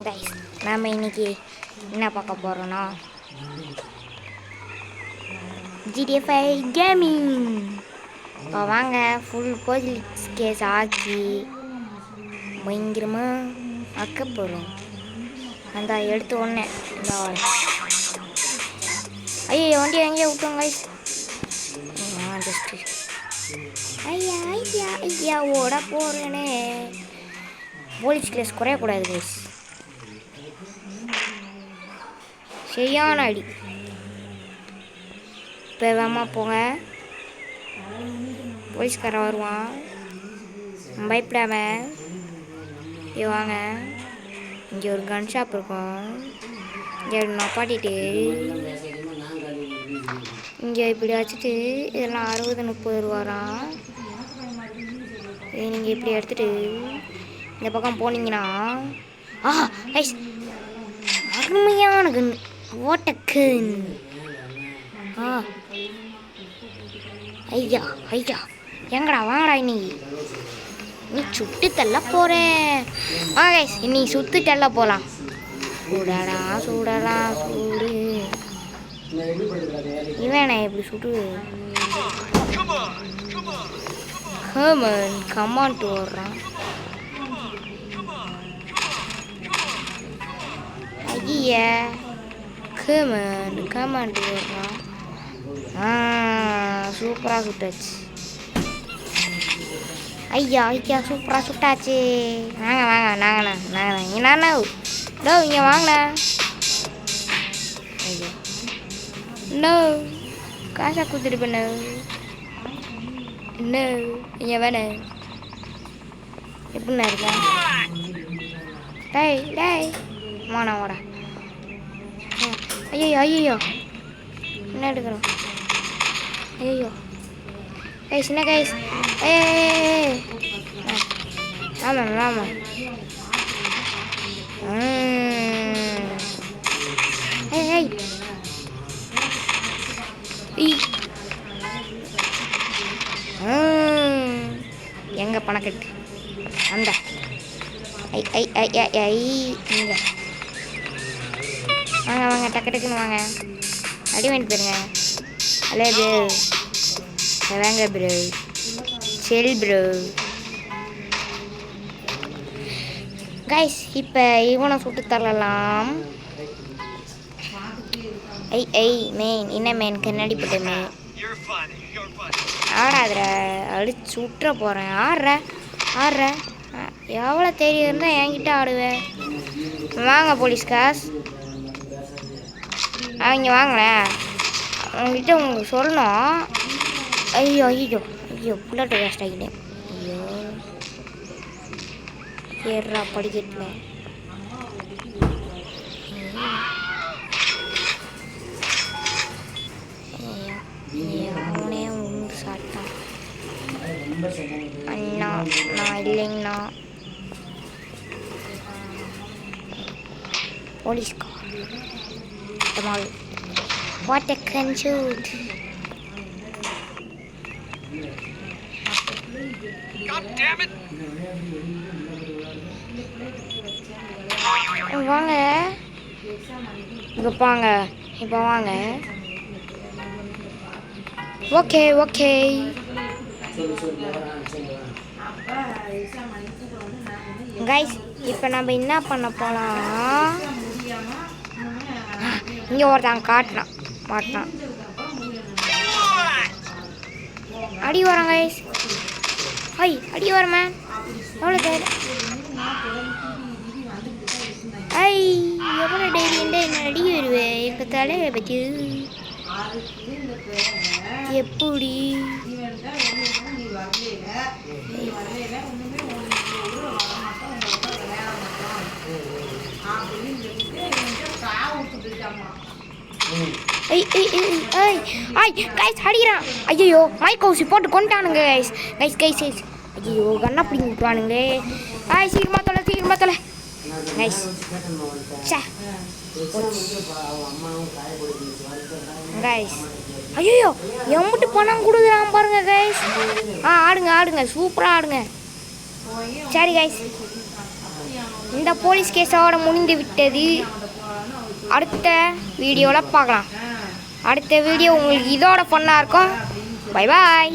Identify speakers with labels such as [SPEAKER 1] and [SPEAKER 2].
[SPEAKER 1] Guys நாம் இன்னைக்கு என்ன பார்க்க போகிறோன்னா GTA 5 கேமிங். இப்போ வாங்க ஃபுல் போலீஸ் கேஸ் ஆக்கி பயங்கரமாக ஆக்க போகிறோம். அந்த எடுத்த உடனே இந்த ஐயோ வண்டி எங்கேயே விட்டோம் கைஸ். ஜஸ்ட்டு ஐயா ஐயா ஐயா ஓட போகிறேனே. போலீஸ் கேஸ் குறையக்கூடாது கைஸ். சரியான அடி. இப்போ வேமா போங்க, போலீஸ்காரன் வருவான், பயப்படாம வாங்க. இங்கே ஒரு கன் ஷாப் இருக்கும், இங்கே நப்பாட்டிட்டு இங்கே இப்படி வச்சுட்டு இதெல்லாம் 60-30 ரூபாராம். நீங்கள் இப்படி எடுத்துகிட்டு இந்த பக்கம் போனீங்கன்னா ஐஸ் அருமையான கன், ஓட்டக்கன். ஐயா ஐயா எங்கடா வாங்கடா, நீ சுட்டு தள்ள போகிறேன். வாங்க கைஸ் இன்னைக்கு சுட்டு தள்ள போகலாம். சூடாடா சூடலாம் சூடு. இவன் இப்படி சுட்டு கமான்ட்டு ஓடுறான். ஐயா கமான்ட்டு ஓடுறான். சூப்பராக சுட்டாச்சு. ஐயா ஐயா சூப்பராக சுட்டாச்சு. வாங்க வாங்க நாங்கண்ணா என்னண்ணா டோ இங்கே வாங்கண்ணா. ஐயா நோ காசா கொடுத்துட்டு பண்ண நோ இங்கே வேணே. எப்படிண்ணா இருக்கேன் டேய் டேய் வாடா வாடா. ஐயோ ஐயோ என்ன எடுக்கிறோம். ஐயோ கைஸ் என்ன கைஸ். ஆமாம் ஆமாம் ஏய் எங்கே பணக்கட்டு அந்த ஐ ஐ ஐ ஐ ஐ இங்கே வாங்க வாங்க டக்கு டக்குன்னு வாங்க. அடி வாங்கிட்டு போயிருங்க. ஹலோ ப்ரோ வாங்க ப்ரோ செல் ப்ரோ. கைஸ் இப்போ இவனை சுட்டு தரலாம். ஐ ஐ மேன் என்ன மேன் கண்ணாடி போட்ட மேன் ஆடாதுற அடிச்சு சுட்டுற போகிறேன். ஆடுற எவ்வளோ தெரியும் இருந்தால் என்கிட்ட ஆடுவேன். வாங்க போலீஸ் காஸ் அவங்க வாங்களேன். அவங்ககிட்ட உங்களுக்கு சொல்லணும். ஐயோ ஐயோ ஐயோ புல்லட்டு வேஸ்ட் ஆகிட்டேன். ஐயோ ஏறா படிக்கட்டில். அவனே உண்டு சாட்டான். அண்ணா நான் இல்லைங்கண்ணா. போலீஸ்கார் what a conjure. God damn it. வாங்க இங்கே பாங்க இப்போ வாங்க. ஓகே ஓகே கைஸ் இப்போ நம்ம என்ன பண்ண போகலாம். இங்கே ஒருத்தன் காட்டுறான் மாட்டான். அடி வரான் கைஸ். ஐ அடி வரமே எவ்வளோ தேவை. ஐ எவ்வளோ டெய்லி என்ன அடி வருவேன் எங்கள் தலையை பற்றி எப்படி. கைஸ் அடிக்கிறான். ஐயோ மைக் ஹவுசி போட்டு கொண்டானுங்க கைஸ் கைஸ் கைஸ் கைஸ். ஐயோ கண்ணா பிடிங்கி விட்டுவானுங்களே. சீக்கிரமா தொலை கைஸ். கைஸ் ஐயோ எம்பிட்டு பணம் கொடுக்குறான் பாருங்க கைஸ். ஆடுங்க சூப்பராக ஆடுங்க. சரி கைஸ் இந்த போலீஸ் கேஸோட முடிந்து விட்டது. அடுத்த வீடியோவில் பார்க்கலாம். அடுத்த வீடியோ உங்களுக்கு இதோட ஃபன்னாக இருக்கும். Bye bye.